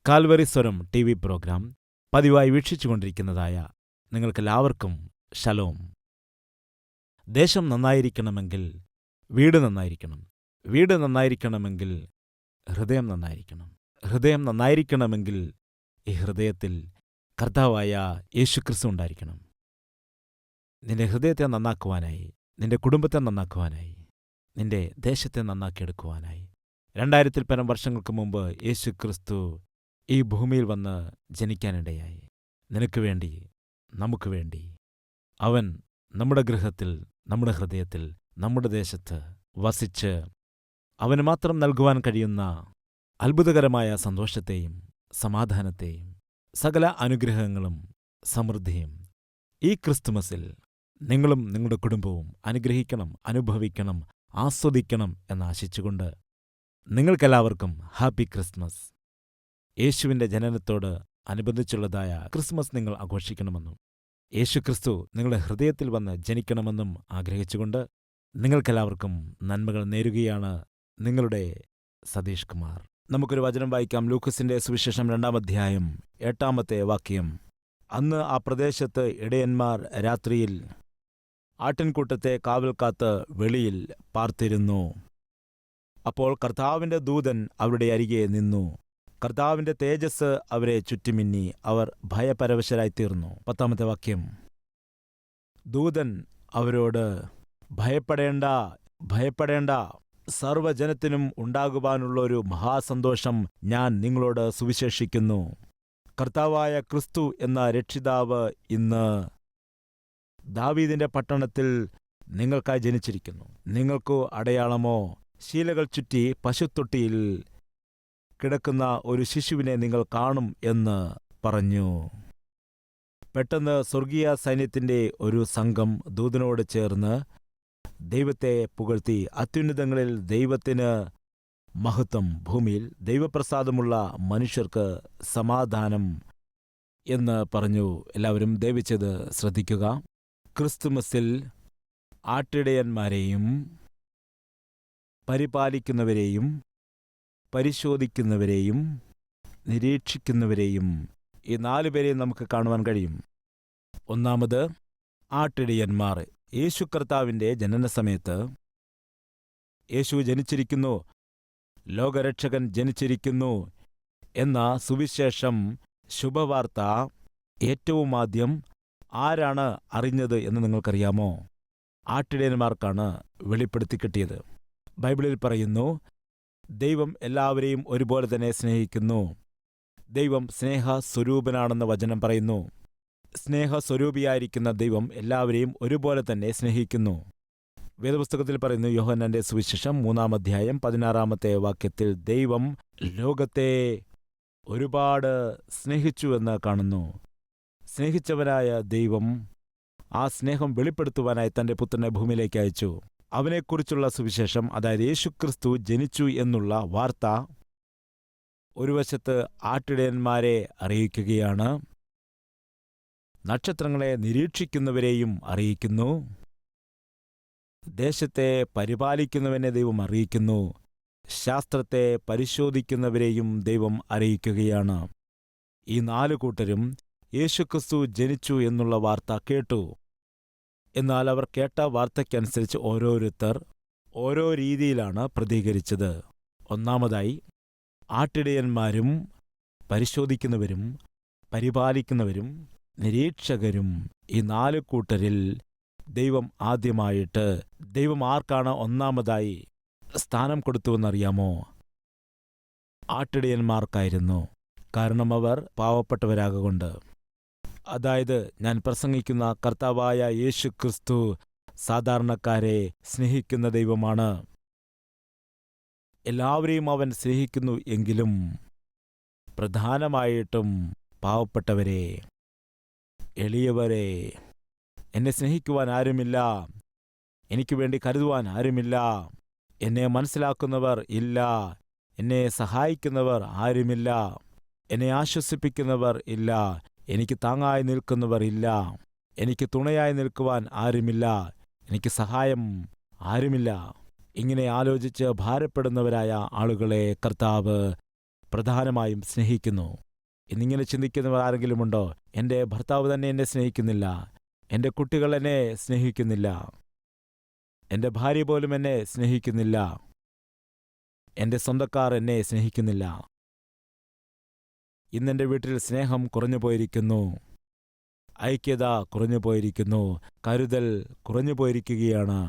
Calvary സ്വരം T V programme പതിവായി വീക്ഷിച്ചുകൊണ്ടിരിക്കുന്നതായ നിങ്ങൾക്കെല്ലാവർക്കും ശലോം. ദേശം നന്നായിരിക്കണമെങ്കിൽ വീട് നന്നായിരിക്കണം, വീട് നന്നായിരിക്കണമെങ്കിൽ ഹൃദയം നന്നായിരിക്കണം, ഹൃദയം നന്നായിരിക്കണമെങ്കിൽ ഈ ഹൃദയത്തിൽ കർത്താവായ യേശുക്രിസ്തു ഉണ്ടായിരിക്കണം. നിന്റെ ഹൃദയത്തെ നന്നാക്കുവാനായി, നിന്റെ കുടുംബത്തെ നന്നാക്കുവാനായി, നിന്റെ ദേശത്തെ നന്നാക്കിയെടുക്കുവാനായി 2000-ൽ പരം വർഷങ്ങൾക്ക് മുമ്പ് യേശുക്രിസ്തു ഈ ഭൂമിയിൽ വന്ന് ജനിക്കാനിടയായി. നിനക്ക് വേണ്ടി, നമുക്ക് വേണ്ടി അവൻ നമ്മുടെ ഗൃഹത്തിൽ, നമ്മുടെ ഹൃദയത്തിൽ, നമ്മുടെ ദേശത്ത് വസിച്ച് അവന് മാത്രം നൽകുവാൻ കഴിയുന്ന അത്ഭുതകരമായ സന്തോഷത്തെയും സമാധാനത്തെയും സകല അനുഗ്രഹങ്ങളും സമൃദ്ധിയും ഈ ക്രിസ്തുമസിൽ നിങ്ങളും നിങ്ങളുടെ കുടുംബവും അനുഗ്രഹിക്കണം, അനുഭവിക്കണം, ആസ്വദിക്കണം എന്നാശിച്ചുകൊണ്ട് നിങ്ങൾക്കെല്ലാവർക്കും ഹാപ്പി ക്രിസ്മസ്. യേശുവിൻ്റെ ജനനത്തോട് അനുബന്ധിച്ചുള്ളതായ ക്രിസ്മസ് നിങ്ങൾ ആഘോഷിക്കണമെന്നും യേശുക്രിസ്തു നിങ്ങളുടെ ഹൃദയത്തിൽ വന്ന് ജനിക്കണമെന്നും ആഗ്രഹിച്ചുകൊണ്ട് നിങ്ങൾക്കെല്ലാവർക്കും നന്മകൾ നേരുകയാണ് നിങ്ങളുടെ സതീഷ് കുമാർ. നമുക്കൊരു വചനം വായിക്കാം. ലൂക്കോസിന്റെ സുവിശേഷം 2-ാം അധ്യായം 8-ാമത്തെ വാക്യം. അന്ന് ആ പ്രദേശത്ത് ഇടയന്മാർ രാത്രിയിൽ ആട്ടിൻകൂട്ടത്തെ കാവൽക്കാത്ത് വെളിയിൽ പാർത്തിരുന്നു. അപ്പോൾ കർത്താവിന്റെ ദൂതൻ അവരുടെ അരികെ നിന്നു. കർത്താവിന്റെ തേജസ് അവരെ ചുറ്റുമിന്നി. അവർ ഭയപരവശരായിത്തീർന്നു. 10-ാമത്തെ വാക്യം. ദൂതൻ അവരോട്, ഭയപ്പെടേണ്ട, ഭയപ്പെടേണ്ട, സർവ്വജനത്തിനും ഉണ്ടാകുവാനുള്ളൊരു മഹാസന്തോഷം ഞാൻ നിങ്ങളോട് സുവിശേഷിക്കുന്നു. കർത്താവായ ക്രിസ്തു എന്ന രക്ഷിതാവ് ഇന്ന് ദാവീദിന്റെ പട്ടണത്തിൽ നിങ്ങൾക്കായി ജനിച്ചിരിക്കുന്നു. നിങ്ങൾക്കു അടയാളമോ, ശീലകൾ ചുറ്റി പശുത്തൊട്ടിയിൽ കിടക്കുന്ന ഒരു ശിശുവിനെ നിങ്ങൾ കാണും എന്ന് പറഞ്ഞു. പെട്ടെന്ന് സ്വർഗീയ സൈന്യത്തിന്റെ ഒരു സംഘം ദൂതനോട് ചേർന്ന് ദൈവത്തെ പുകഴ്ത്തി, അത്യുന്നതങ്ങളിൽ ദൈവത്തിന് മഹത്വം, ഭൂമിയിൽ ദൈവപ്രസാദമുള്ള മനുഷ്യർക്ക് സമാധാനം എന്ന് പറഞ്ഞു. എല്ലാവരും ദയവിച്ചത് ശ്രദ്ധിക്കുക. ക്രിസ്തുമസിൽ ആട്ടിടയന്മാരെയും പരിപാലിക്കുന്നവരെയും പരിശോധിക്കുന്നവരെയും നിരീക്ഷിക്കുന്നവരെയും ഈ 4 പേരെയും നമുക്ക് കാണുവാൻ കഴിയും. ഒന്നാമത് ആട്ടിടയന്മാർ. യേശു കർത്താവിൻ്റെ ജനന സമയത്ത് യേശു ജനിച്ചിരിക്കുന്നു, ലോകരക്ഷകൻ ജനിച്ചിരിക്കുന്നു എന്ന സുവിശേഷം, ശുഭവാർത്ത ഏറ്റവും ആദ്യം ആരാണ് അറിഞ്ഞത് എന്ന് നിങ്ങൾക്കറിയാമോ? ആട്ടിടയന്മാർക്കാണ് വെളിപ്പെടുത്തി കിട്ടിയത്. ബൈബിളിൽ പറയുന്നു, ദൈവം എല്ലാവരെയും ഒരുപോലെ തന്നെ സ്നേഹിക്കുന്നു. ദൈവം സ്നേഹസ്വരൂപനാണെന്ന് വചനം പറയുന്നു. സ്നേഹസ്വരൂപിയായിരിക്കുന്ന ദൈവം എല്ലാവരെയും ഒരുപോലെ തന്നെ സ്നേഹിക്കുന്നു. വേദപുസ്തകത്തിൽ പറയുന്നു, യോഹന്നാന്റെ സുവിശേഷം 3-ാം അധ്യായം 16-ാമത്തെ വാക്യത്തിൽ, ദൈവം ലോകത്തെ ഒരുപാട് സ്നേഹിച്ചുവെന്ന് കാണുന്നു. സ്നേഹിച്ചവനായ ദൈവം ആ സ്നേഹം വെളിപ്പെടുത്തുവാനായി തന്റെ പുത്രനെ ഭൂമിയിലേക്ക് അയച്ചു. അവനെക്കുറിച്ചുള്ള സുവിശേഷം, അതായത് യേശുക്രിസ്തു ജനിച്ചു എന്നുള്ള വാർത്ത ഒരു വശത്ത് ആട്ടിടയന്മാരെ അറിയിക്കുകയാണ്, നക്ഷത്രങ്ങളെ നിരീക്ഷിക്കുന്നവരെയും അറിയിക്കുന്നു, ദേശത്തെ പരിപാലിക്കുന്നവനെ ദൈവം അറിയിക്കുന്നു, ശാസ്ത്രത്തെ പരിശോധിക്കുന്നവരെയും ദൈവം അറിയിക്കുകയാണ്. ഈ 4 കൂട്ടരും യേശുക്രിസ്തു ജനിച്ചു എന്നുള്ള വാർത്ത കേട്ടു. എന്നാൽ അവർ കേട്ട വാർത്തയ്ക്കനുസരിച്ച് ഓരോരുത്തർ ഓരോ രീതിയിലാണ് പ്രതികരിച്ചത്. ഒന്നാമതായി, ആട്ടിടയന്മാരും പരിശോധിക്കുന്നവരും പരിപാലിക്കുന്നവരും നിരീക്ഷകരും, ഈ 4 കൂട്ടരിൽ ദൈവം ആദ്യമായിട്ട്, ദൈവം ആർക്കാണ് ഒന്നാമതായി സ്ഥാനം കൊടുത്തുവെന്നറിയാമോ? ആട്ടിടയന്മാർക്കായിരുന്നു. കാരണം അവർ പാവപ്പെട്ടവരാകൊണ്ട്. അതായത്, ഞാൻ പ്രസംഗിക്കുന്ന കർത്താവായ യേശുക്രിസ്തു സാധാരണക്കാരെ സ്നേഹിക്കുന്ന ദൈവമാണ്. എല്ലാവരെയും അവൻ സ്നേഹിക്കുന്നു. എങ്കിലും പ്രധാനമായിട്ടും പാവപ്പെട്ടവരെ, എളിയവരെ, എന്നെ സ്നേഹിക്കുവാൻ ആരുമില്ല, എനിക്ക് വേണ്ടി കരുതുവാൻ ആരുമില്ല, എന്നെ മനസ്സിലാക്കുന്നവർ ഇല്ല, എന്നെ സഹായിക്കുന്നവർ ആരുമില്ല, എന്നെ ആശ്വസിപ്പിക്കുന്നവർ ഇല്ല, എനിക്ക് താങ്ങായി നിൽക്കുന്നവർ ഇല്ല, എനിക്ക് തുണയായി നിൽക്കുവാൻ ആരുമില്ല, എനിക്ക് സഹായം ആരുമില്ല. ഇങ്ങനെ ആലോചിച്ച് ഭാരപ്പെടുന്നവരായ ആളുകളെ കർത്താവ് പ്രധാനമായും സ്നേഹിക്കുന്നു. എന്നിങ്ങനെ ചിന്തിക്കുന്നവർ ആരെങ്കിലുമുണ്ടോ? എൻ്റെ ഭർത്താവ് തന്നെ എന്നെ സ്നേഹിക്കുന്നില്ല, എൻ്റെ കുട്ടികൾ എന്നെ സ്നേഹിക്കുന്നില്ല, എൻ്റെ ഭാര്യ പോലും എന്നെ സ്നേഹിക്കുന്നില്ല, എൻ്റെ സ്വന്തക്കാർ എന്നെ സ്നേഹിക്കുന്നില്ല. ഇന്നെൻ്റെ വീട്ടിൽ സ്നേഹം കുറഞ്ഞുപോയിരിക്കുന്നു, ഐക്യത കുറഞ്ഞുപോയിരിക്കുന്നു, കരുതൽ കുറഞ്ഞുപോയിരിക്കുകയാണ്.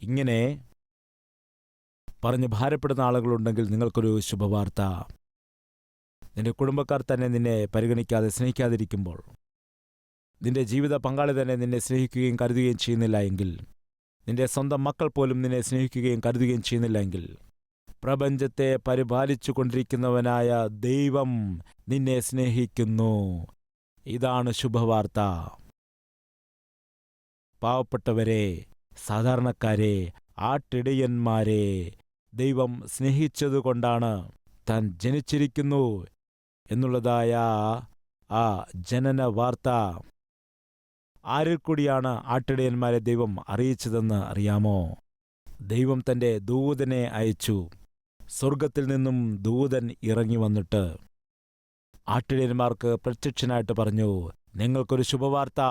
ഇങ്ങനെ പറഞ്ഞ് ഭാരപ്പെടുന്ന ആളുകളുണ്ടെങ്കിൽ നിങ്ങൾക്കൊരു ശുഭവാർത്ത. നിന്റെ കുടുംബക്കാർ തന്നെ നിന്നെ പരിഗണിക്കാതെ സ്നേഹിക്കാതിരിക്കുമ്പോൾ, നിന്റെ ജീവിത പങ്കാളി തന്നെ നിന്നെ സ്നേഹിക്കുകയും കരുതുകയും ചെയ്യുന്നില്ല എങ്കിൽ, നിന്റെ സ്വന്തം മക്കൾ പോലും നിന്നെ സ്നേഹിക്കുകയും കരുതുകയും ചെയ്യുന്നില്ല എങ്കിൽ, പ്രപഞ്ചത്തെ പരിപാലിച്ചു കൊണ്ടിരിക്കുന്നവനായ ദൈവം നിന്നെ സ്നേഹിക്കുന്നു. ഇതാണ് ശുഭവാർത്ത. പാവപ്പെട്ടവരെ, സാധാരണക്കാരെ, ആട്ടിടയന്മാരെ ദൈവം സ്നേഹിച്ചതുകൊണ്ടാണ് താൻ ജനിച്ചിരിക്കുന്നു എന്നുള്ളതായ ആ ജനന വാർത്ത ആരിൽ കൂടിയാണ് ആട്ടിടയന്മാരെ ദൈവം അറിയിച്ചതെന്ന് അറിയാമോ? ദൈവം തൻ്റെ ദൂതനെ അയച്ചു. സ്വർഗത്തിൽ നിന്നും ദൂതൻ ഇറങ്ങി വന്നിട്ട് ആട്ടിടയന്മാർക്ക് പ്രത്യക്ഷനായിട്ട് പറഞ്ഞു, നിങ്ങൾക്കൊരു ശുഭവാർത്ത.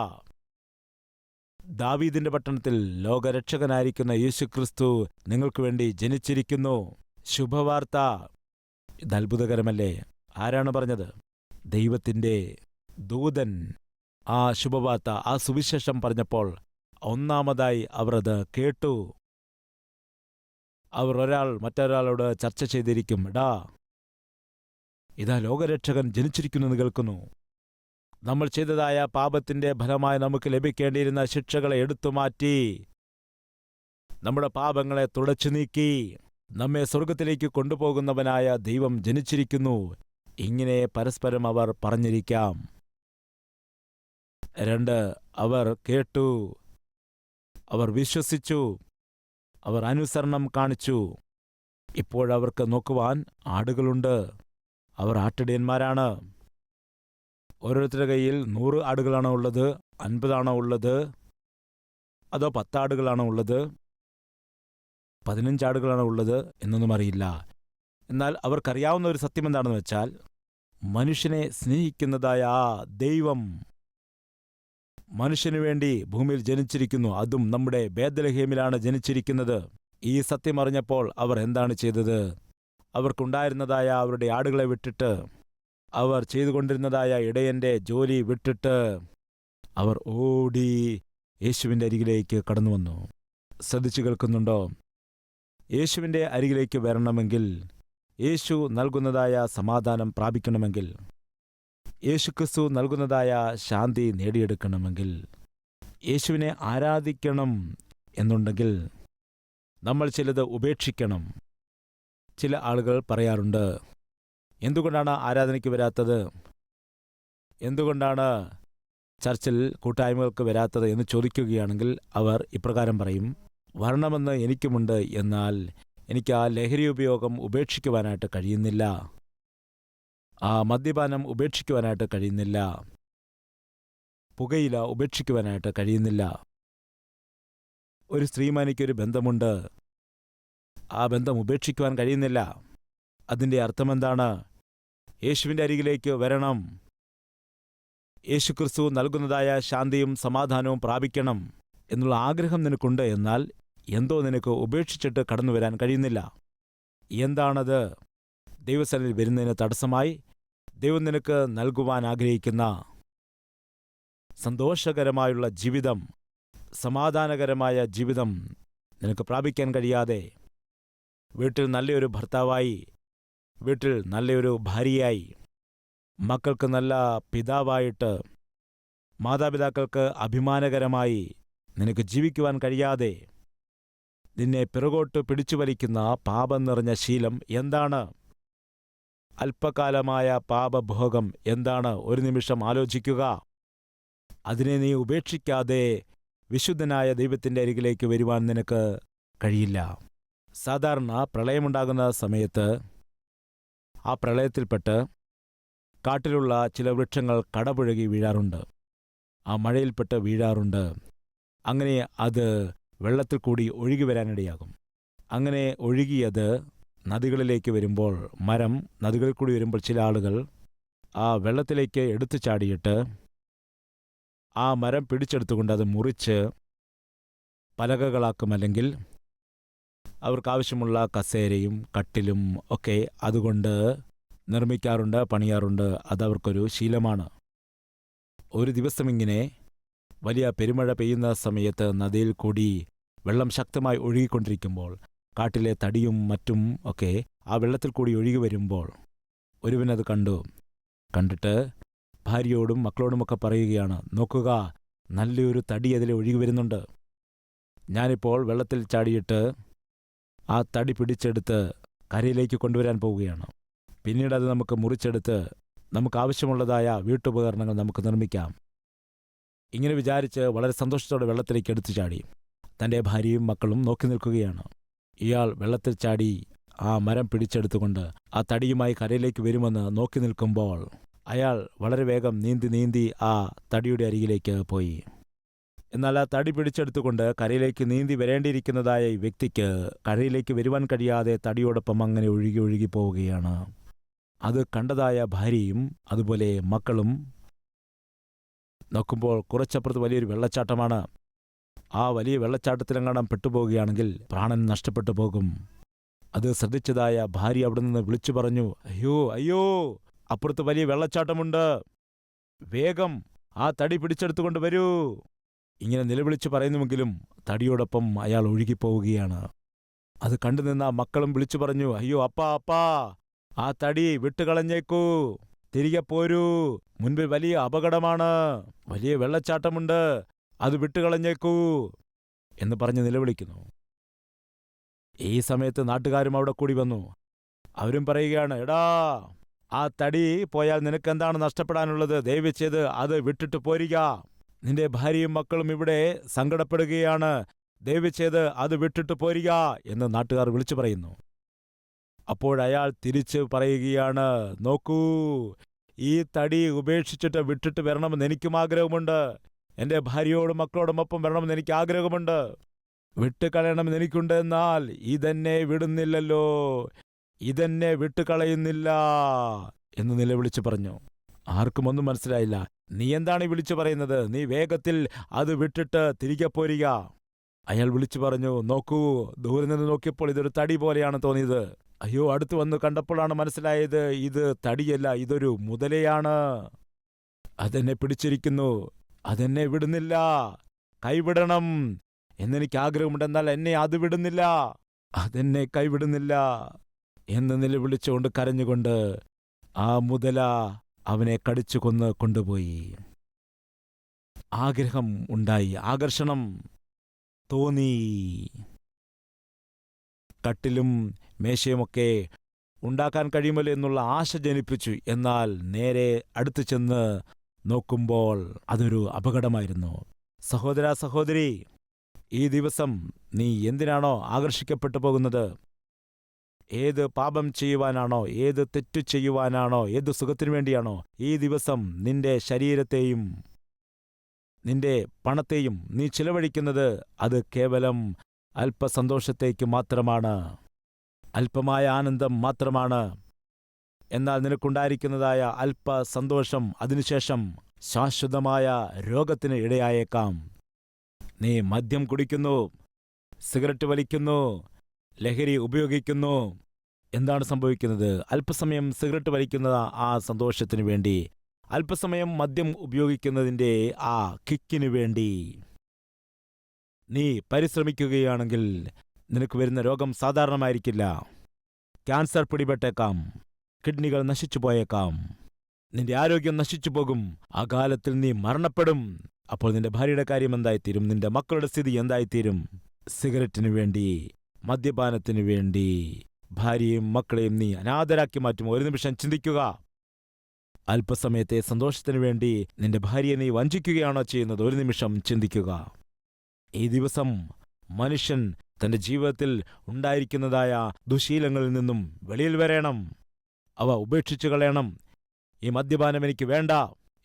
ദാവീദിന്റെ പട്ടണത്തിൽ ലോകരക്ഷകനായിരിക്കുന്ന യേശുക്രിസ്തു നിങ്ങൾക്ക് വേണ്ടി ജനിച്ചിരിക്കുന്നു. ശുഭവാർത്ത. ഇത് അത്ഭുതകരമല്ലേ? ആരാണ് പറഞ്ഞത്? ദൈവത്തിൻ്റെ ദൂതൻ ആ ശുഭവാർത്ത, ആ സുവിശേഷം പറഞ്ഞപ്പോൾ ഒന്നാമതായി അവർ അത് കേട്ടു. അവർ ഒരാൾ മറ്റൊരാളോട് ചർച്ച ചെയ്തിരിക്കും, എടാ, ഇതാ ലോകരക്ഷകൻ ജനിച്ചിരിക്കുന്നെന്ന് കേൾക്കുന്നു. നമ്മൾ ചെയ്തതായ പാപത്തിന്റെ ഫലമായി നമുക്ക് ലഭിക്കേണ്ടിയിരുന്ന ശിക്ഷകളെ എടുത്തുമാറ്റി, നമ്മുടെ പാപങ്ങളെ തുടച്ചു നീക്കി നമ്മെ സ്വർഗത്തിലേക്ക് കൊണ്ടുപോകുന്നവനായ ദൈവം ജനിച്ചിരിക്കുന്നു. ഇങ്ങനെ പരസ്പരം അവർ പറഞ്ഞിരിക്കാം. 2, അവർ കേട്ടു, അവർ വിശ്വസിച്ചു, അവർ അനുസരണം കാണിച്ചു. ഇപ്പോഴവർക്ക് നോക്കുവാൻ ആടുകളുണ്ട്. അവർ ആട്ടിടയന്മാരാണ്. ഓരോരുത്തരുടെ കയ്യിൽ 100 ആടുകളാണോ ഉള്ളത്, 50 ആണോ ഉള്ളത്, അതോ 10 ആടുകളാണോ ഉള്ളത്, 15 ആടുകളാണോ ഉള്ളത് എന്നൊന്നും അറിയില്ല. എന്നാൽ അവർക്കറിയാവുന്ന ഒരു സത്യം എന്താണെന്ന് വെച്ചാൽ, മനുഷ്യനെ സ്നേഹിക്കുന്നതായ ആ ദൈവം മനുഷ്യനു വേണ്ടി ഭൂമിയിൽ ജനിച്ചിരിക്കുന്നു. അതും നമ്മുടെ ബേത്ലഹേമിലാണ് ജനിച്ചിരിക്കുന്നത്. ഈ സത്യം അറിഞ്ഞപ്പോൾ അവർ എന്താണ് ചെയ്തത്? അവർക്കുണ്ടായിരുന്നതായ അവരുടെ ആടുകളെ വിട്ടിട്ട്, അവർ ചെയ്തുകൊണ്ടിരുന്നതായ ഇടയന്റെ ജോലി വിട്ടിട്ട് അവർ ഓടി യേശുവിൻ്റെ അരികിലേക്ക് കടന്നു വന്നു. ശ്രദ്ധിച്ചു കേൾക്കുന്നുണ്ടോ? യേശുവിൻ്റെ അരികിലേക്ക് വരണമെങ്കിൽ, യേശു നൽകുന്നതായ സമാധാനം പ്രാപിക്കണമെങ്കിൽ, യേശുക്രിസ്തു നൽകുന്നതായ ശാന്തി നേടിയെടുക്കണമെങ്കിൽ, യേശുവിനെ ആരാധിക്കണം എന്നുണ്ടെങ്കിൽ നമ്മൾ ചിലത് ഉപേക്ഷിക്കണം. ചില ആളുകൾ പറയാറുണ്ട്, എന്തുകൊണ്ടാണ് ആരാധനയ്ക്ക് വരാത്തത്, എന്തുകൊണ്ടാണ് ചർച്ചിൽ കൂട്ടായ്മകൾക്ക് വരാത്തത് എന്ന് ചോദിക്കുകയാണെങ്കിൽ അവർ ഇപ്രകാരം പറയും, വരണമെന്ന് എനിക്കുമുണ്ട്, എന്നാൽ എനിക്ക് ആ ലഹരി ഉപയോഗം ഉപേക്ഷിക്കുവാനായിട്ട് കഴിയുന്നില്ല, ആ മദ്യപാനം ഉപേക്ഷിക്കുവാനായിട്ട് കഴിയുന്നില്ല, പുകയില ഉപേക്ഷിക്കുവാനായിട്ട് കഴിയുന്നില്ല. ഒരു സ്ത്രീമാനിക്കൊരു ബന്ധമുണ്ട്, ആ ബന്ധം ഉപേക്ഷിക്കുവാൻ കഴിയുന്നില്ല. അതിൻ്റെ അർത്ഥമെന്താണ്? യേശുവിൻ്റെ അരികിലേക്ക് വരണം, യേശുക്രിസ്തു നൽകുന്നതായ ശാന്തിയും സമാധാനവും പ്രാപിക്കണം എന്നുള്ള ആഗ്രഹം നിനക്കുണ്ട്. എന്നാൽ എന്തോ നിനക്ക് ഉപേക്ഷിച്ചിട്ട് കടന്നു വരാൻ കഴിയുന്നില്ല. എന്താണത്? ദൈവസന്നിധിയിൽ വരുന്നതിന് തടസ്സമായി ദൈവം നിനക്ക് നൽകുവാൻ ആഗ്രഹിക്കുന്ന സന്തോഷകരമായുള്ള ജീവിതം, സമാധാനകരമായ ജീവിതം നിനക്ക് പ്രാപിക്കാൻ കഴിയാതെ, വീട്ടിൽ നല്ലൊരു ഭർത്താവായി, വീട്ടിൽ നല്ലൊരു ഭാര്യയായി, മക്കൾക്ക് നല്ല പിതാവായിട്ട്, മാതാപിതാക്കൾക്ക് അഭിമാനകരമായി നിനക്ക് ജീവിക്കുവാൻ കഴിയാതെ നിന്നെ പിറകോട്ട് പിടിച്ചു വലിക്കുന്ന പാപം നിറഞ്ഞ ശീലം എന്താണ്? അല്പകാലമായ പാപഭോഗം എന്താണ്? ഒരു നിമിഷം ആലോചിക്കുക. അതിനെ നീ ഉപേക്ഷിക്കാതെ വിശുദ്ധനായ ദൈവത്തിൻ്റെ അരികിലേക്ക് വരുവാൻ നിനക്ക് കഴിയില്ല. സാധാരണ പ്രളയമുണ്ടാകുന്ന സമയത്ത് ആ പ്രളയത്തിൽപ്പെട്ട് കാട്ടിലുള്ള ചില വൃക്ഷങ്ങൾ കടപുഴകി വീഴാറുണ്ട്, ആ മഴയിൽപ്പെട്ട് വീഴാറുണ്ട്. അങ്ങനെ അത് വെള്ളത്തിൽ കൂടി ഒഴുകി വരാനിടയാകും. അങ്ങനെ ഒഴുകിയത് നദികളിലേക്ക് വരുമ്പോൾ, മരം നദികളിൽ കൂടി വരുമ്പോൾ ചില ആളുകൾ ആ വെള്ളത്തിലേക്ക് എടുത്തു ചാടിയിട്ട് ആ മരം പിടിച്ചെടുത്തുകൊണ്ട് അത് മുറിച്ച് പലകകളാക്കും, അല്ലെങ്കിൽ അവർക്കാവശ്യമുള്ള കസേരയും കട്ടിലും ഒക്കെ അതുകൊണ്ട് നിർമ്മിക്കാറുണ്ട്, പണിയാറുണ്ട്. അതവർക്കൊരു ശീലമാണ്. ഒരു ദിവസം ഇങ്ങനെ വലിയ പെരുമഴ പെയ്യുന്ന സമയത്ത് നദിയിൽ കൂടി വെള്ളം ശക്തമായി ഒഴുകിക്കൊണ്ടിരിക്കുമ്പോൾ, കാട്ടിലെ തടിയും മറ്റും ഒക്കെ ആ വെള്ളത്തിൽ കൂടി ഒഴുകി വരുമ്പോൾ ഒരുവനത് കണ്ടിട്ട് ഭാര്യയോടും മക്കളോടുമൊക്കെ പറയുകയാണ്, നോക്കുക, നല്ലൊരു തടി അതിൽ ഒഴുകി വരുന്നുണ്ട്. ഞാനിപ്പോൾ വെള്ളത്തിൽ ചാടിയിട്ട് ആ തടി പിടിച്ചെടുത്ത് കരയിലേക്ക് കൊണ്ടുവരാൻ പോവുകയാണ്. പിന്നീട് അത് നമുക്ക് മുറിച്ചെടുത്ത് നമുക്ക് ആവശ്യമുള്ളതായ വീട്ടുപകരണങ്ങൾ നമുക്ക് നിർമ്മിക്കാം. ഇങ്ങനെ വിചാരിച്ച് വളരെ സന്തോഷത്തോടെ വെള്ളത്തിലേക്ക് എടുത്തു ചാടി. തൻ്റെ ഭാര്യയും മക്കളും നോക്കി നിൽക്കുകയാണ്. ഇയാൾ വെള്ളത്തിൽ ചാടി ആ മരം പിടിച്ചെടുത്തുകൊണ്ട് ആ തടിയുമായി കരയിലേക്ക് വരുമെന്ന് നോക്കി നിൽക്കുമ്പോൾ അയാൾ വളരെ വേഗം നീന്തി ആ തടിയുടെ അരികിലേക്ക് പോയി. എന്നാൽ ആ തടി പിടിച്ചെടുത്തുകൊണ്ട് കരയിലേക്ക് നീന്തി വരേണ്ടിയിരിക്കുന്നതായ ഈ വ്യക്തിക്ക് കരയിലേക്ക് വരുവാൻ കഴിയാതെ തടിയോടൊപ്പം അങ്ങനെ ഒഴുകി പോവുകയാണ്. അത് കണ്ടതായ ഭാര്യയും അതുപോലെ മക്കളും നോക്കുമ്പോൾ കുറച്ചപ്പുറത്ത് വലിയൊരു വെള്ളച്ചാട്ടമാണ്. ആ വലിയ വെള്ളച്ചാട്ടത്തിലെങ്ങാനും പെട്ടുപോവുകയാണെങ്കിൽ പ്രാണൻ നഷ്ടപ്പെട്ടു പോകും. അത് ശ്രദ്ധിച്ചതായ ഭാര്യ അവിടെ നിന്ന് വിളിച്ചു പറഞ്ഞു, അയ്യോ അയ്യോ, അപ്പുറത്ത് വലിയ വെള്ളച്ചാട്ടമുണ്ട്, വേഗം ആ തടി പിടിച്ചെടുത്തുകൊണ്ട് വരൂ. ഇങ്ങനെ നിലവിളിച്ചു പറയുന്നുവെങ്കിലും തടിയോടൊപ്പം അയാൾ ഒഴുകിപ്പോവുകയാണ്. അത് കണ്ടുനിന്ന മക്കളും വിളിച്ചു പറഞ്ഞു, അയ്യോ അപ്പാ, ആ തടി വിട്ടുകളഞ്ഞേക്കൂ, തിരികെ പോരൂ, മുൻപിൽ വലിയ അപകടമാണ്, വലിയ വെള്ളച്ചാട്ടമുണ്ട്, അത് വിട്ടുകളഞ്ഞേക്കൂ എന്ന് പറഞ്ഞ് നിലവിളിക്കുന്നു. ഈ സമയത്ത് നാട്ടുകാരും അവിടെ കൂടി വന്നു. അവരും പറയുകയാണ്, എടാ, ആ തടി പോയാൽ നിനക്കെന്താണ് നഷ്ടപ്പെടാനുള്ളത്? ദയവ് ചെയ്ത് അത് വിട്ടിട്ട് പോരുക. നിന്റെ ഭാര്യയും മക്കളും ഇവിടെ സങ്കടപ്പെടുകയാണ്, ദയവ് ചെയ്ത് അത് വിട്ടിട്ട് പോരുക എന്ന് നാട്ടുകാർ വിളിച്ചു പറയുന്നു. അപ്പോഴയാൾ തിരിച്ച് പറയുകയാണ്, നോക്കൂ, ഈ തടി ഉപേക്ഷിച്ചിട്ട് വിട്ടിട്ട് വരണമെന്ന് എനിക്കും ആഗ്രഹമുണ്ട്. എൻ്റെ ഭാര്യയോടും മക്കളോടുമൊപ്പം വരണമെന്ന് എനിക്ക് ആഗ്രഹമുണ്ട്. വിട്ടുകളയണമെന്ന് എനിക്കുണ്ട്. എന്നാൽ ഇതെന്നെ വിടുന്നില്ലല്ലോ, ഇതെന്നെ വിട്ടുകളയുന്നില്ല എന്ന് നിലവിളിച്ചു പറഞ്ഞു. ആർക്കും ഒന്നും മനസ്സിലായില്ല. നീ എന്താണ് ഈ വിളിച്ചു പറയുന്നത്? നീ വേഗത്തിൽ അത് വിട്ടിട്ട് തിരികെ പോരുക. അയാൾ വിളിച്ചു പറഞ്ഞു, നോക്കൂ, ദൂരെ നിന്ന് നോക്കിയപ്പോൾ ഇതൊരു തടി പോലെയാണ് തോന്നിയത്. അയ്യോ, അടുത്ത് വന്ന് കണ്ടപ്പോഴാണ് മനസ്സിലായത്, ഇത് തടിയല്ല, ഇതൊരു മുതലയാണ്. അതെന്നെ പിടിച്ചിരിക്കുന്നു, അതെന്നെ വിടുന്നില്ല, കൈവിടണം എന്നെനിക്ക് ആഗ്രഹമുണ്ട്, എന്നാൽ എന്നെ അത് വിടുന്നില്ല, അതെന്നെ കൈവിടുന്നില്ല എന്ന് നിലവിളിച്ചുകൊണ്ട് കരഞ്ഞുകൊണ്ട് ആ മുതല അവനെ കടിച്ചു കൊന്ന് കൊണ്ടുപോയി. ആഗ്രഹം ഉണ്ടായി, ആകർഷണം തോന്നി. കട്ടിലും മേശയുമൊക്കെ ഉണ്ടാക്കാൻ കഴിയുമല്ലോ എന്നുള്ള ആശ ജനിപ്പിച്ചു. എന്നാൽ നേരെ അടുത്തു ചെന്ന് നോക്കുമ്പോൾ അതൊരു അപകടമായിരുന്നു. സഹോദര, സഹോദരി, ഈ ദിവസം നീ എന്തിനാണോ ആകർഷിക്കപ്പെട്ടു പോകുന്നത്? ഏത് പാപം ചെയ്യുവാനാണോ, ഏത് തെറ്റു ചെയ്യുവാനാണോ, ഏത് സുഖത്തിനു വേണ്ടിയാണോ ഈ ദിവസം നിന്റെ ശരീരത്തെയും നിന്റെ പണത്തെയും നീ ചിലവഴിക്കുന്നത്? അത് കേവലം അല്പസന്തോഷത്തേക്ക് മാത്രമാണ്, അല്പമായ ആനന്ദം മാത്രമാണ്. എന്നാൽ നിനക്കുണ്ടായിരിക്കുന്നതായ അല്പസന്തോഷം അതിനുശേഷം ശാശ്വതമായ രോഗത്തിന് ഇടയായേക്കാം. നീ മദ്യം കുടിക്കുന്നു, സിഗരറ്റ് വലിക്കുന്നു, ലഹരി ഉപയോഗിക്കുന്നു. എന്താണ് സംഭവിക്കുന്നത്? അല്പസമയം സിഗരറ്റ് വലിക്കുന്ന ആ സന്തോഷത്തിനു വേണ്ടി, അല്പസമയം മദ്യം ഉപയോഗിക്കുന്നതിൻ്റെ ആ കിക്കിനു വേണ്ടി നീ പരിശ്രമിക്കുകയാണെങ്കിൽ നിനക്ക് വരുന്ന രോഗം സാധാരണമായിരിക്കില്ല. ക്യാൻസർ പിടിപെട്ടേക്കാം, കിഡ്നികൾ നശിച്ചു പോയേക്കാം, നിന്റെ ആരോഗ്യം നശിച്ചു പോകും. ആ കാലത്തിൽ നീ മരണപ്പെടും. അപ്പോൾ നിന്റെ ഭാര്യയുടെ കാര്യം എന്തായിത്തീരും? നിന്റെ മക്കളുടെ സ്ഥിതി എന്തായിത്തീരും? സിഗരറ്റിനു വേണ്ടി, മദ്യപാനത്തിനു വേണ്ടി ഭാര്യയും മക്കളെയും നീ അനാഥരാക്കി മാറ്റും. ഒരു നിമിഷം ചിന്തിക്കുക. അല്പസമയത്തെ സന്തോഷത്തിനു വേണ്ടി നിന്റെ ഭാര്യയെ നീ വഞ്ചിക്കുകയാണോ ചെയ്യുന്നത്? ഒരു നിമിഷം ചിന്തിക്കുക. ഈ ദിവസം മനുഷ്യൻ തന്റെ ജീവിതത്തിൽ ഉണ്ടായിരിക്കുന്നതായ ദുശീലങ്ങളിൽ നിന്നും വെളിയിൽ വരേണം. അവ ഉപേക്ഷിച്ചു കളയണം. ഈ മദ്യപാനം എനിക്ക് വേണ്ട,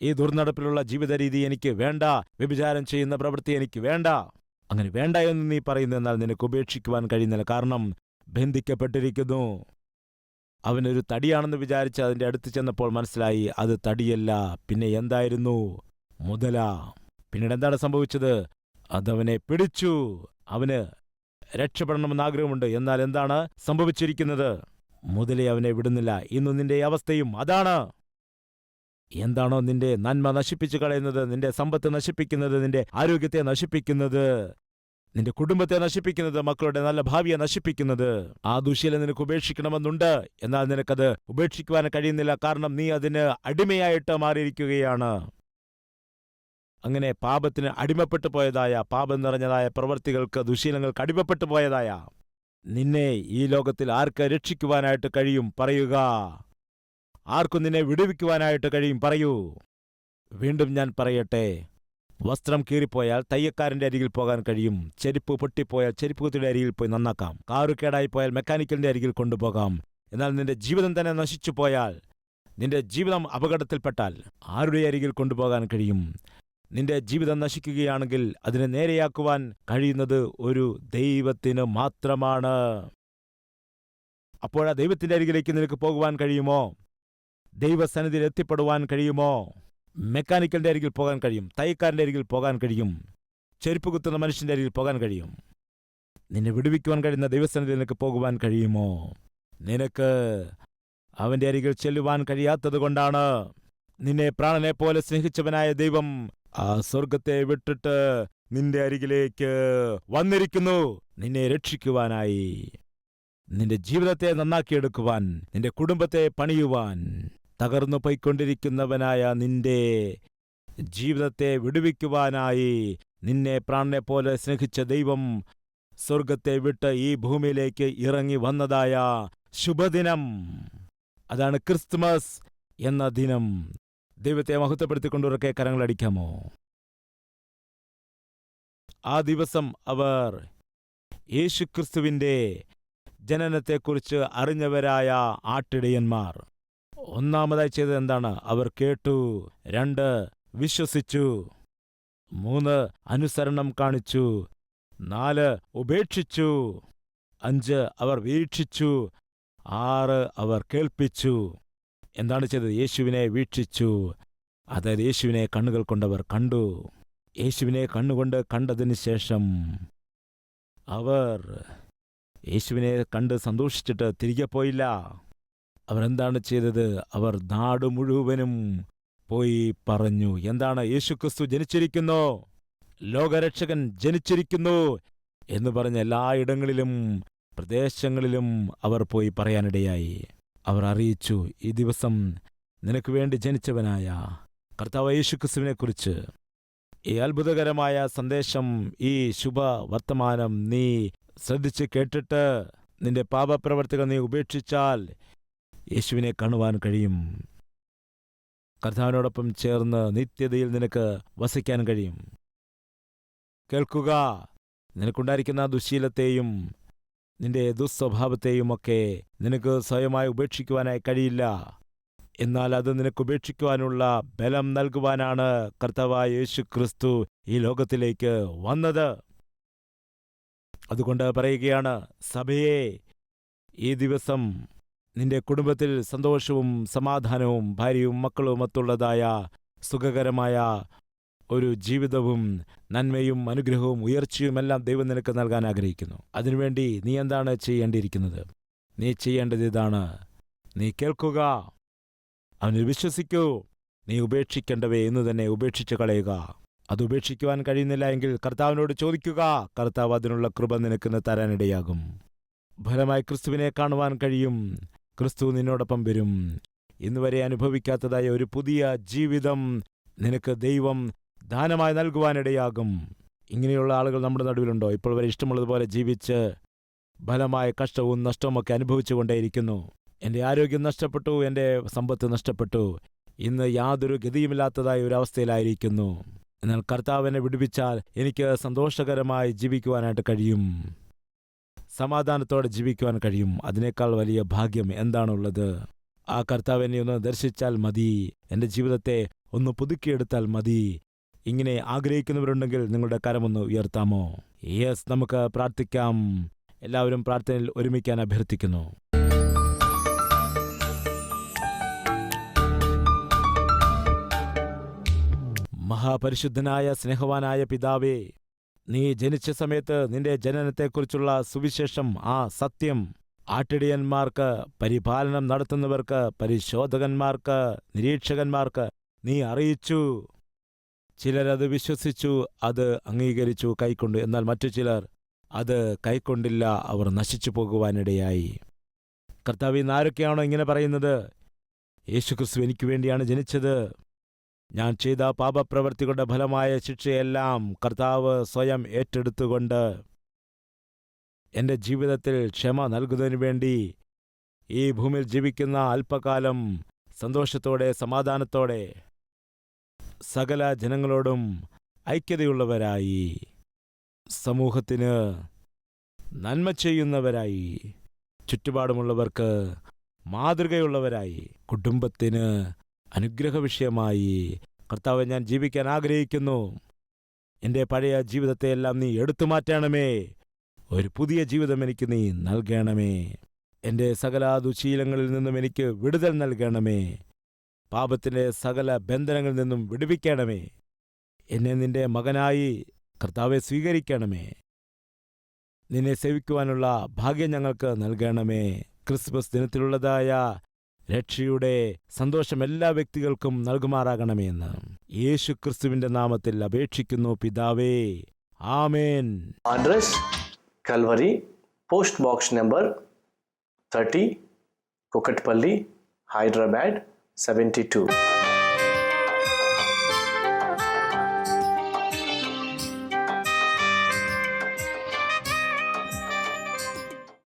ഈ ദുർനടപ്പിലുള്ള ജീവിത രീതി എനിക്ക് വേണ്ട, വ്യഭിചാരം ചെയ്യുന്ന പ്രവൃത്തി എനിക്ക് വേണ്ട. അങ്ങനെ വേണ്ട എന്ന് നീ പറയുന്നെന്നാൽ നിനക്ക് ഉപേക്ഷിക്കുവാൻ കഴിയുന്നില്ല. കാരണം ബന്ധിക്കപ്പെട്ടിരിക്കുന്നു. അവനൊരു തടിയാണെന്ന് വിചാരിച്ച് അതിൻ്റെ അടുത്ത് ചെന്നപ്പോൾ മനസ്സിലായി അത് തടിയല്ല, പിന്നെ എന്തായിരുന്നു? മുതല. പിന്നീട് എന്താണ് സംഭവിച്ചത്? അതവനെ പിടിച്ചു. അവന് രക്ഷപ്പെടണമെന്ന് ആഗ്രഹമുണ്ട്. എന്നാൽ എന്താണ് സംഭവിച്ചിരിക്കുന്നത്? മുതലേ അവനെ വിടുന്നില്ല. ഇന്ന് നിന്റെ അവസ്ഥയും അതാണ്. എന്താണോ നിന്റെ നന്മ നശിപ്പിച്ചു കളയുന്നത്, നിന്റെ സമ്പത്ത് നശിപ്പിക്കുന്നത്, നിന്റെ ആരോഗ്യത്തെ നശിപ്പിക്കുന്നത്, നിന്റെ കുടുംബത്തെ നശിപ്പിക്കുന്നത്, മക്കളുടെ നല്ല ഭാവിയെ നശിപ്പിക്കുന്നത്, ആ ദുശ്ശീലം നിനക്ക് ഉപേക്ഷിക്കണമെന്നുണ്ട്. എന്നാൽ നിനക്കത് ഉപേക്ഷിക്കുവാൻ കഴിയുന്നില്ല. കാരണം നീ അതിന് അടിമയായിട്ട് മാറിയിരിക്കുകയാണ്. അങ്ങനെ പാപത്തിന് അടിമപ്പെട്ടു പോയതായ, പാപം നിറഞ്ഞതായ പ്രവൃത്തികൾക്ക്, ദുശ്ശീലങ്ങൾക്ക് അടിമപ്പെട്ടു പോയതായ നിന്നെ ഈ ലോകത്തിൽ ആർക്ക് രക്ഷിക്കുവാനായിട്ട് കഴിയും? പറയുക. ആർക്കും നിന്നെ വിടുവിക്കുവാനായിട്ട് കഴിയും? പറയൂ. വീണ്ടും ഞാൻ പറയട്ടെ, വസ്ത്രം കീറിപ്പോയാൽ തയ്യക്കാരൻ്റെ അരികിൽ പോകാൻ കഴിയും. ചെരുപ്പ് പൊട്ടിപ്പോയാൽ ചെരുപ്പുകുത്തിയുടെ അരികിൽ പോയി നന്നാക്കാം. കാറ് കേടായിപ്പോയാൽ മെക്കാനിക്കലിന്റെ അരികിൽ കൊണ്ടുപോകാം. എന്നാൽ നിന്റെ ജീവിതം തന്നെ നശിച്ചു പോയാൽ, നിന്റെ ജീവിതം അപകടത്തിൽപ്പെട്ടാൽ ആരുടെ അരികിൽ കൊണ്ടുപോകാൻ കഴിയും? നിന്റെ ജീവിതം നശിക്കുകയാണെങ്കിൽ അതിനെ നേരെയാക്കുവാൻ കഴിയുന്നത് ഒരു ദൈവത്തിന് മാത്രമാണ്. അപ്പോഴാ ദൈവത്തിന്റെ അരികിലേക്ക് നിനക്ക് പോകുവാൻ കഴിയുമോ? ദൈവസന്നിധിയിൽ എത്തിപ്പെടുവാൻ കഴിയുമോ? മെക്കാനിക്കലിന്റെ അരികിൽ പോകാൻ കഴിയും, തയ്യക്കാരൻ്റെ അരികിൽ പോകാൻ കഴിയും, ചെരുപ്പ് കുത്തുന്ന മനുഷ്യന്റെ അരികിൽ പോകാൻ കഴിയും. നിന്നെ വിടുവിക്കുവാൻ കഴിയുന്ന ദൈവസന്നിധിയിൽ നിനക്ക് പോകുവാൻ കഴിയുമോ? നിനക്ക് അവന്റെ അരികിൽ ചെല്ലുവാൻ കഴിയാത്തത് കൊണ്ടാണ്. നിന്നെ പ്രാണനെ പോലെ സ്നേഹിച്ചവനായ ദൈവം ആ സ്വർഗത്തെ വിട്ടിട്ട് നിന്റെ അരികിലേക്ക് വന്നിരിക്കുന്നു, നിന്നെ രക്ഷിക്കുവാനായി, നിന്റെ ജീവിതത്തെ നന്നാക്കിയെടുക്കുവാൻ, നിന്റെ കുടുംബത്തെ പണിയുവാൻ. തകർന്നു പോയിക്കൊണ്ടിരിക്കുന്നവനായ നിന്റെ ജീവിതത്തെ വിടുവിക്കുവാനായി നിന്നെ പ്രാണനെ പോലെ സ്നേഹിച്ച ദൈവം സ്വർഗത്തെ വിട്ട് ഈ ഭൂമിയിലേക്ക് ഇറങ്ങി വന്നതായ ശുഭദിനം. അതാണ് ക്രിസ്തുമസ് എന്ന ദിനം. ദൈവത്തെ മഹത്വപ്പെടുത്തിക്കൊണ്ടുറക്കെ കരങ്ങളടിക്കാമോ? ആ ദിവസം അവർ യേശുക്രിസ്തുവിന്റെ ജനനത്തെക്കുറിച്ച് അറിഞ്ഞവരായ ആട്ടിടയന്മാർ ഒന്നാമതായി ചെയ്തത് എന്താണ്? അവർ കേട്ടു. 2 വിശ്വസിച്ചു. 3 അനുസരണം കാണിച്ചു. 4 ഉപേക്ഷിച്ചു. 5 അവർ വീക്ഷിച്ചു. 6 അവർ കേൾപ്പിച്ചു. എന്താണ് ചെയ്തത്? യേശുവിനെ വീക്ഷിച്ചു. അതായത് യേശുവിനെ കണ്ണുകൾ കൊണ്ടവർ കണ്ടു. യേശുവിനെ കണ്ണുകൊണ്ട് കണ്ടതിന് ശേഷം അവർ യേശുവിനെ കണ്ട് സന്തോഷിച്ചിട്ട് തിരികെ പോയില്ല. അവരെന്താണ് ചെയ്തത്? അവർ നാട് മുഴുവനും പോയി പറഞ്ഞു. എന്താണ്? യേശുക്രിസ്തു ജനിച്ചിരിക്കുന്നു, ലോകരക്ഷകൻ ജനിച്ചിരിക്കുന്നു എന്ന് പറഞ്ഞ എല്ലായിടങ്ങളിലും പ്രദേശങ്ങളിലും അവർ പോയി പറയാനിടയായി. അവർ അറിയിച്ചു, ഈ ദിവസം നിനക്ക് വേണ്ടി ജനിച്ചവനായ കർത്താവ് യേശുക്രിസ്തുവിനെക്കുറിച്ച് ഈ അത്ഭുതകരമായ സന്ദേശം, ഈ ശുഭ വർത്തമാനം നീ ശ്രദ്ധിച്ച് കേട്ടിട്ട് നിന്റെ പാപപ്രവർത്തികൾ നീ ഉപേക്ഷിച്ചാൽ യേശുവിനെ കാണുവാൻ കഴിയും. കർത്താവിനോടൊപ്പം ചേർന്ന് നിത്യതയിൽ നിനക്ക് വസിക്കാൻ കഴിയും. കേൾക്കുക, നിനക്കുണ്ടായിരിക്കുന്ന ദുശ്ശീലത്തെയും നിന്റെ ദുസ്വഭാവത്തെയുമൊക്കെ നിനക്ക് സ്വയമായി ഉപേക്ഷിക്കുവാനായി കഴിയില്ല. എന്നാൽ അത് നിനക്ക് ഉപേക്ഷിക്കുവാനുള്ള ബലം നൽകുവാനാണ് കർത്താവായ യേശുക്രിസ്തു ഈ ലോകത്തിലേക്ക് വന്നത്. അതുകൊണ്ട് പറയുകയാണ്, സഭയെ, ഈ ദിവസം നിന്റെ കുടുംബത്തിൽ സന്തോഷവും സമാധാനവും ഭാര്യയും മക്കളുമൊത്തുള്ളതായ സുഖകരമായ ഒരു ജീവിതവും നന്മയും അനുഗ്രഹവും ഉയർച്ചയുമെല്ലാം ദൈവം നിനക്ക് നൽകാൻ ആഗ്രഹിക്കുന്നു. അതിനുവേണ്ടി നീ എന്താണ് ചെയ്യേണ്ടിയിരിക്കുന്നത്? നീ ചെയ്യേണ്ടത് ഇതാണ്. നീ കേൾക്കുക, അവനിൽ വിശ്വസിക്കൂ. നീ ഉപേക്ഷിക്കേണ്ടവയെ ഇന്ന് തന്നെ ഉപേക്ഷിച്ചു കളയുക. അത് ഉപേക്ഷിക്കുവാൻ കഴിയുന്നില്ല എങ്കിൽ കർത്താവിനോട് ചോദിക്കുക. കർത്താവ് അതിനുള്ള കൃപ നിനക്ക് തരാനിടയാകും. ഫലമായി ക്രിസ്തുവിനെ കാണുവാൻ കഴിയും. ക്രിസ്തു നിന്നോടൊപ്പം വരും. ഇന്നുവരെ അനുഭവിക്കാത്തതായ ഒരു പുതിയ ജീവിതം നിനക്ക് ദൈവം ദാനമായി നൽകുവാനിടയാകും. ഇങ്ങനെയുള്ള ആളുകൾ നമ്മുടെ നടുവിലുണ്ടോ? ഇപ്പോൾ വരെ ഇഷ്ടമുള്ളതുപോലെ ജീവിച്ച് ഫലമായ കഷ്ടവും നഷ്ടവുമൊക്കെ അനുഭവിച്ചുകൊണ്ടേയിരിക്കുന്നു. എൻ്റെ ആരോഗ്യം നഷ്ടപ്പെട്ടു, എൻ്റെ സമ്പത്ത് നഷ്ടപ്പെട്ടു, ഇന്ന് യാതൊരു ഗതിയുമില്ലാത്തതായ ഒരവസ്ഥയിലായിരിക്കുന്നു. എന്നാൽ കർത്താവിനെ വിടുവിച്ചാൽ എനിക്ക് സന്തോഷകരമായി ജീവിക്കുവാനായിട്ട് കഴിയും, സമാധാനത്തോടെ ജീവിക്കുവാൻ കഴിയും. അതിനേക്കാൾ വലിയ ഭാഗ്യം എന്താണുള്ളത്? ആ കർത്താവിനെ ഒന്ന് ദർശിച്ചാൽ മതി, എൻ്റെ ജീവിതത്തെ ഒന്ന് പുതുക്കിയെടുത്താൽ മതി. ഇങ്ങനെ ആഗ്രഹിക്കുന്നവരുണ്ടെങ്കിൽ നിങ്ങളുടെ കരമൊന്ന് ഉയർത്താമോ? യെസ്, നമുക്ക് പ്രാർത്ഥിക്കാം. എല്ലാവരും പ്രാർത്ഥനയിൽ ഒരുമിക്കാൻ അഭ്യർത്ഥിക്കുന്നു. മഹാപരിശുദ്ധനായ സ്നേഹവാനായ പിതാവേ, നീ ജനിച്ച സമയത്ത് നിന്റെ ജനനത്തെക്കുറിച്ചുള്ള സുവിശേഷം, ആ സത്യം ആട്ടിടയന്മാർക്ക്, പരിപാലനം നടത്തുന്നവർക്ക്, പരിശോധകന്മാർക്ക്, നിരീക്ഷകന്മാർക്ക് നീ അറിയിച്ചു. ചിലരത് വിശ്വസിച്ചു, അത് അംഗീകരിച്ചു, കൈക്കൊണ്ടു. എന്നാൽ മറ്റു ചിലർ അത് കൈക്കൊണ്ടില്ല, അവർ നശിച്ചു പോകുവാനിടയായി. കർത്താവ്, ഇന്ന് ആരൊക്കെയാണോ ഇങ്ങനെ പറയുന്നത്, യേശുക്രിസ്തു എനിക്ക് വേണ്ടിയാണ് ജനിച്ചത്, ഞാൻ ചെയ്ത പാപപ്രവൃത്തികളുടെ ഫലമായ ശിക്ഷയെല്ലാം കർത്താവ് സ്വയം ഏറ്റെടുത്തുകൊണ്ട് എൻ്റെ ജീവിതത്തിൽ ക്ഷമ നൽകുന്നതിനു വേണ്ടി ഈ ഭൂമിയിൽ ജീവിക്കുന്ന അല്പകാലം സന്തോഷത്തോടെ, സമാധാനത്തോടെ സകല ജനങ്ങളോടും ഐക്യതയുള്ളവരായി, സമൂഹത്തിന് നന്മ ചെയ്യുന്നവരായി, ചുറ്റുപാടുമുള്ളവർക്ക് മാതൃകയുള്ളവരായി, കുടുംബത്തിന് അനുഗ്രഹ വിഷയമായി കർത്താവ് ഞാൻ ജീവിക്കാൻ ആഗ്രഹിക്കുന്നു. എൻ്റെ പഴയ ജീവിതത്തെയെല്ലാം നീ എടുത്തു മാറ്റണമേ. ഒരു പുതിയ ജീവിതം എനിക്ക് നീ നൽകണമേ. എൻ്റെ സകല ദുശീലങ്ങളിൽ നിന്നും എനിക്ക് വിടുതൽ നൽകണമേ. പാപത്തിൻ്റെ സകല ബന്ധനങ്ങളിൽ നിന്നും വിടുവിക്കണമേ. എന്നെ നിന്റെ മകനായി കർത്താവെ സ്വീകരിക്കണമേ. നിന്നെ സേവിക്കുവാനുള്ള ഭാഗ്യം ഞങ്ങൾക്ക് നൽകണമേ. ക്രിസ്മസ് ദിനത്തിലുള്ളതായ രക്ഷയുടെ സന്തോഷം എല്ലാ വ്യക്തികൾക്കും നൽകുമാറാകണമേ എന്ന് യേശു ക്രിസ്തുവിന്റെ നാമത്തിൽ അപേക്ഷിക്കുന്നു പിതാവേ. ആമേൻ. Address Calvary, post box number 30, Kukatpally, Hyderabad 72.